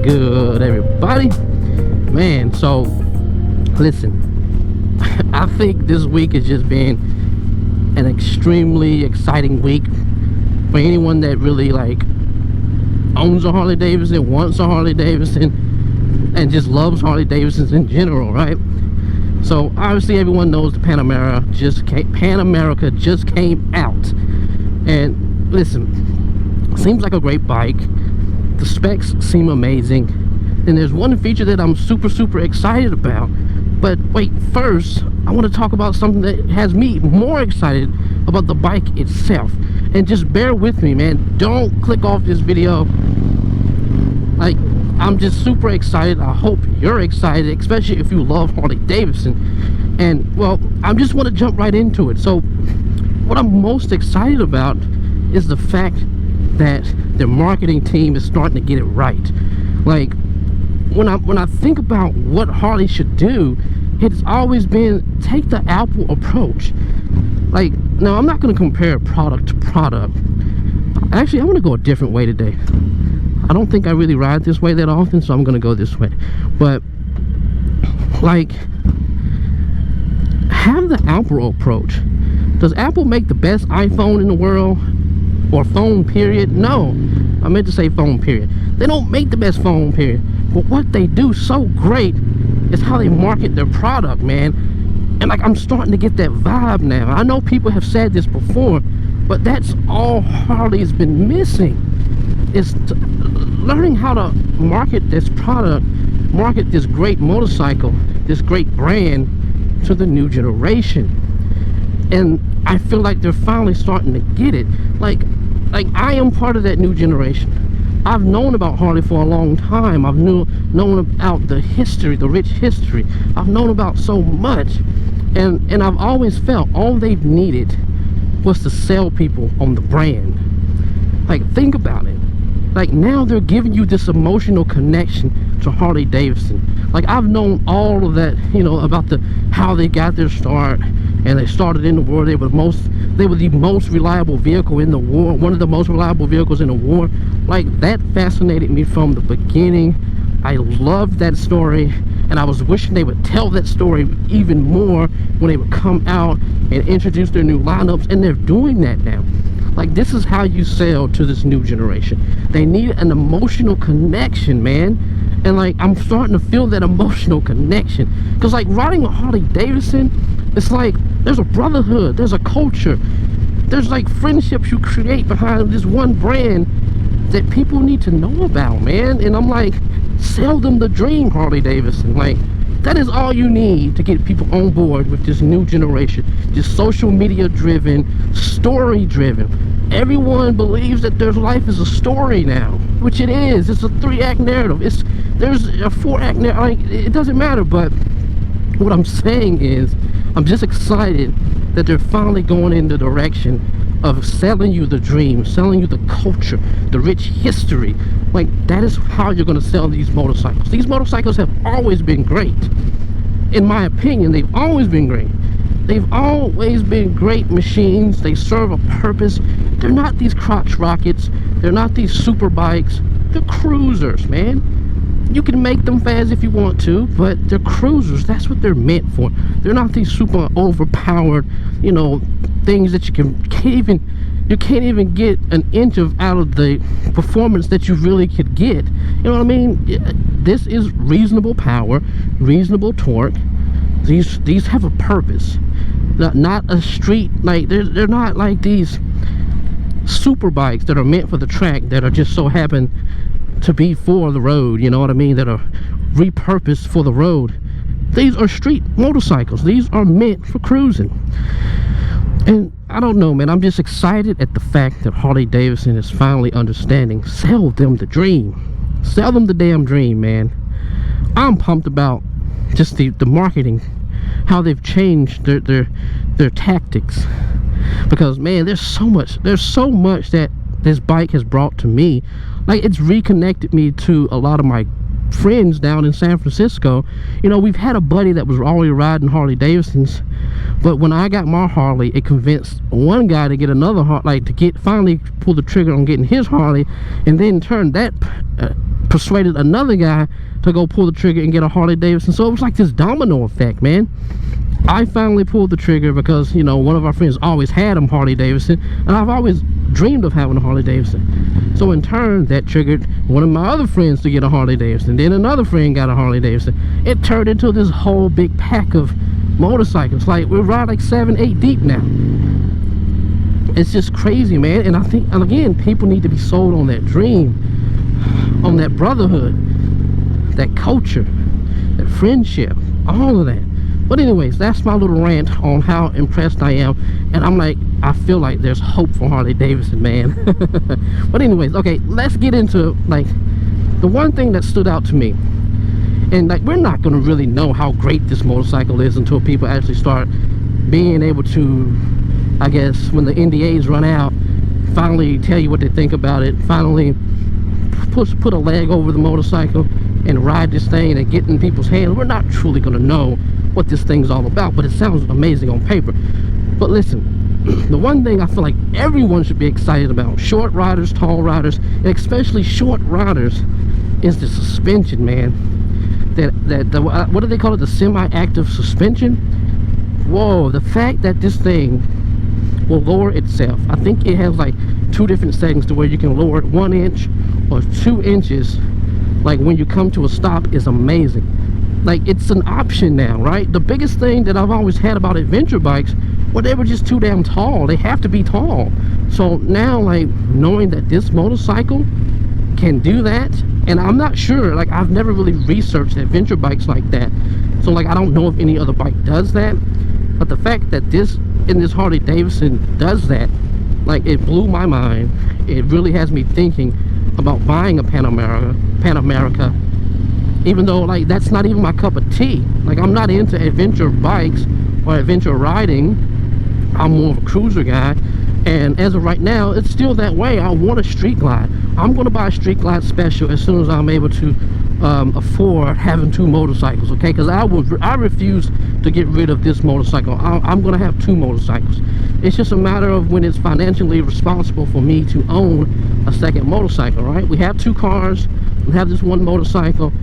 good, everybody? Man, so listen, I think this week has just been an extremely exciting week for anyone that really like owns a Harley Davidson, wants a Harley Davidson, and just loves Harley Davidsons in general, right? So obviously everyone knows the Pan America just came out, and listen, seems like a great bike. The specs seem amazing, and there's one feature that I'm super excited about. But wait, first I want to talk about something that has me more excited about the bike itself. And just bear with me, man, don't click off this video. Like, I'm just super excited. I hope you're excited, especially if you love Harley Davidson. And well, I just want to jump right into it. So what I'm most excited about is the fact that their marketing team is starting to get it right. Like, when I think about what Harley should do, it's always been take the Apple approach. Like, now I'm not going to compare product to product. Actually, I want to go a different way today. I don't think I really ride this way that often, so I'm going to go this way. But like, have the Apple approach. Does Apple make the best iPhone in the world? Or phone, period? No, I meant to say phone, period. They don't make the best phone, period. But what they do so great is how they market their product, man. And like, I'm starting to get that vibe now. I know people have said this before, but that's all Harley's been missing, is learning how to market this product, market this great motorcycle, this great brand to the new generation. And I feel like they're finally starting to get it. Like I am part of that new generation. I've known about Harley for a long time. I've known about the history, the rich history. I've known about so much, and I've always felt all they've needed was to sell people on the brand. Like, think about it. Like, now they're giving you this emotional connection to Harley Davidson. Like, I've known all of that, you know, about how they got their start, and they started in the war. They were the most reliable vehicle in the war, one of the most reliable vehicles in the war. Like, that fascinated me from the beginning. I loved that story, and I was wishing they would tell that story even more when they would come out and introduce their new lineups, and they're doing that now. Like, this is how you sell to this new generation. They need an emotional connection, man. And like, I'm starting to feel that emotional connection, because like, riding a Harley Davidson, it's like there's a brotherhood, there's a culture, there's like friendships you create behind this one brand that people need to know about, man. And I'm like, sell them the dream, Harley Davidson. Like, that is all you need to get people on board with this new generation. Just social media driven, story driven. Everyone believes that their life is a story now, which it is. It's a 3-act narrative. There's a 4-act narrative. Like, it doesn't matter. But what I'm saying is, I'm just excited that they're finally going in the direction of selling you the dream, selling you the culture, the rich history. Like, that is how you're going to sell these motorcycles. These motorcycles have always been great. In my opinion, they've always been great. They've always been great machines. They serve a purpose. They're not these crotch rockets. They're not these super bikes. They're cruisers, man. You can make them fast if you want to, but they're cruisers. That's what they're meant for. They're not these super overpowered, you know, things that you can't even get an inch of out of the performance that you really could get. You know what I mean? This is reasonable power, reasonable torque. These have a purpose. Not a street, like they're not like these super bikes that are meant for the track, that are just so happen to be for the road, you know what I mean, that are repurposed for the road. These are street motorcycles. These are meant for cruising. And I don't know, man, I'm just excited at the fact that Harley Davidson is finally understanding. Sell them the dream. Sell them the damn dream, man. I'm pumped about just the marketing, how they've changed their tactics. Because, man, there's so much that this bike has brought to me. Like, it's reconnected me to a lot of my friends down in San Francisco, you know, we've had a buddy that was already riding Harley Davidsons, but when I got my Harley, it convinced one guy to get another like to get finally pull the trigger on getting his Harley, and then persuaded another guy to go pull the trigger and get a Harley Davidson. So it was like this domino effect, man. I finally pulled the trigger because, you know, one of our friends always had a Harley Davidson, and I've always dreamed of having a Harley Davidson. So in turn, that triggered one of my other friends to get a Harley Davidson. Then another friend got a Harley Davidson. It turned into this whole big pack of motorcycles. Like, we ride like 7, 8 deep now. It's just crazy, man. And I think, and again, people need to be sold on that dream, on that brotherhood, that culture, that friendship, all of that. But anyways, that's my little rant on how impressed I am. And I'm like, I feel like there's hope for Harley Davidson, man. But anyways, okay, let's get into like the one thing that stood out to me. And like, we're not going to really know how great this motorcycle is until people actually start being able to, I guess, when the NDAs run out, finally tell you what they think about it, finally put a leg over the motorcycle and ride this thing and get in people's hands. We're not truly going to know what this thing's all about, but it sounds amazing on paper. But listen, the one thing I feel like everyone should be excited about, short riders, tall riders, and especially short riders, is the suspension, man. What do they call it, the semi-active suspension? Whoa, the fact that this thing will lower itself. I think it has like 2 different settings to where you can lower it 1 inch or 2 inches, like when you come to a stop, is amazing. Like, it's an option now, right? The biggest thing that I've always had about adventure bikes, well, they were just too damn tall. They have to be tall. So now, like, knowing that this motorcycle can do that, and I'm not sure, like, I've never really researched adventure bikes like that, so like, I don't know if any other bike does that. But the fact that this Harley Davidson does that, like, it blew my mind. It really has me thinking about buying a Pan America, even though, like, that's not even my cup of tea. Like, I'm not into adventure bikes or adventure riding. I'm more of a cruiser guy, and as of right now, it's still that way. I want a Street Glide. I'm going to buy a Street Glide Special as soon as I'm able to afford having 2 motorcycles, okay? Because I refuse to get rid of this motorcycle. I'm going to have 2 motorcycles. It's just a matter of when it's financially responsible for me to own a second motorcycle, right? We have 2 cars, we have this 1 motorcycle.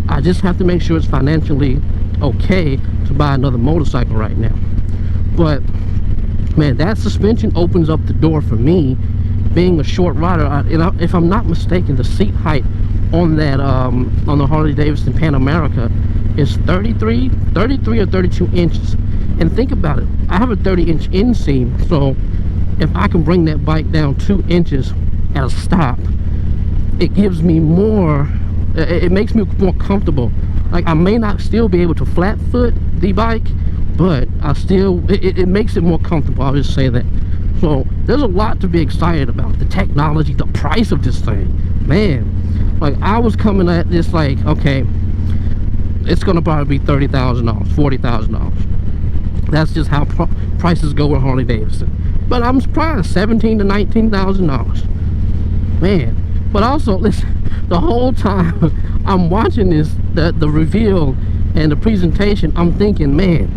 I just have to make sure it's financially okay to buy another motorcycle right now. But man, that suspension opens up the door for me, being a short rider. If I'm not mistaken, the seat height on that on the Harley Davidson Pan America is 33 or 32 inches. And think about it, I have a 30-inch inseam, so if I can bring that bike down 2 inches at a stop, it gives me more. It makes me more comfortable. Like, I may not still be able to flat foot the bike, but I still, it makes it more comfortable, I'll just say that. So there's a lot to be excited about. The technology, the price of this thing, man. Like, I was coming at this like, okay, it's gonna probably be $30,000, $40,000. That's just how prices go with Harley Davidson. But I'm surprised, $17,000 to $19,000, man. But also, listen, the whole time I'm watching this, the reveal and the presentation, I'm thinking, man,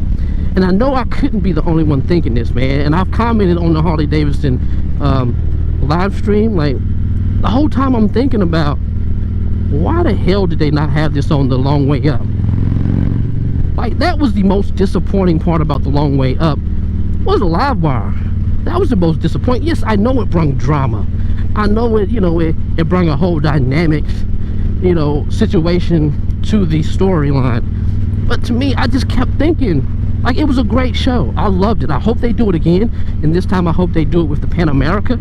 and I know I couldn't be the only one thinking this, man. And I've commented on the Harley Davidson live stream, like, the whole time I'm thinking about, why the hell did they not have this on the Long Way Up? Like, that was the most disappointing part about the Long Way Up, was the live wire. That was the most disappointing. Yes, I know it brought drama. I know it, you know, it brought a whole dynamic, you know, situation to the storyline. But to me, I just kept thinking, like, it was a great show. I loved it. I hope they do it again. And this time I hope they do it with the Pan America.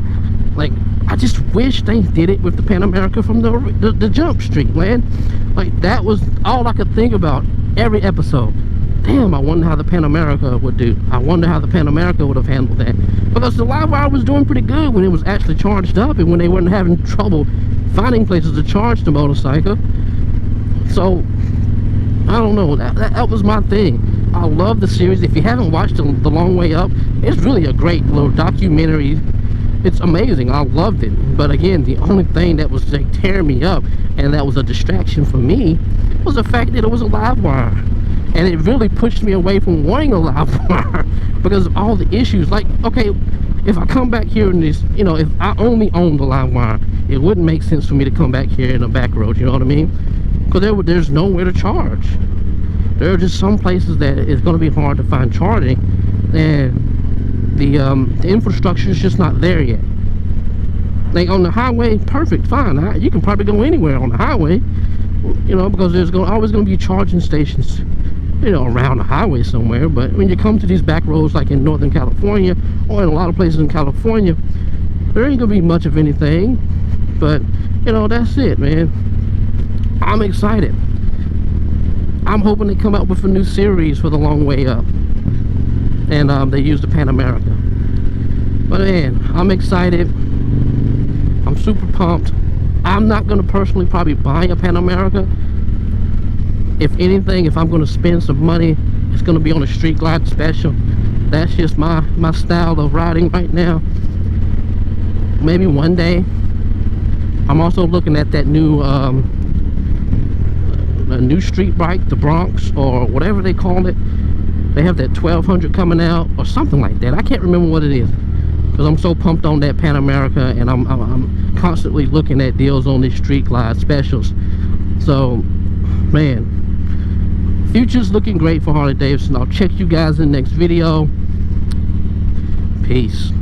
Like, I just wish they did it with the Pan America from the Jump Street, man. Like, that was all I could think about every episode. Damn, I wonder how the Pan America would do. I wonder how the Pan America would have handled that. Because the live wire was doing pretty good when it was actually charged up and when they weren't having trouble finding places to charge the motorcycle. So, I don't know. That was my thing. I love the series. If you haven't watched the Long Way Up, it's really a great little documentary. It's amazing. I loved it. But again, the only thing that was like tearing me up and that was a distraction for me, was the fact that it was a live wire. And it really pushed me away from wanting a live wire because of all the issues. Like, okay, if I come back here in this, you know, if I only owned the live wire, it wouldn't make sense for me to come back here in the back road, you know what I mean? Because there's nowhere to charge. There are just some places that it's going to be hard to find charging, and the infrastructure is just not there yet. Like on the highway, perfect, fine. You can probably go anywhere on the highway, you know, because there's always going to be charging stations, you know, around the highway somewhere. But when you come to these back roads like in Northern California or in a lot of places in California, there ain't gonna be much of anything. But you know, that's it, man. I'm excited. I'm hoping they come out with a new series for the long way up, and they use the Pan America. But man, I'm excited. I'm super pumped. I'm not gonna personally probably buy a Pan America. If anything, if I'm gonna spend some money, it's gonna be on a Street Glide Special. That's just my style of riding right now. Maybe one day. I'm also looking at that new street bike, the Bronx, or whatever they call it. They have that 1200 coming out or something like that. I can't remember what it is because I'm so pumped on that Pan America, and I'm constantly looking at deals on these Street Glide Specials. So man, future's looking great for Harley Davidson. I'll check you guys in the next video. Peace.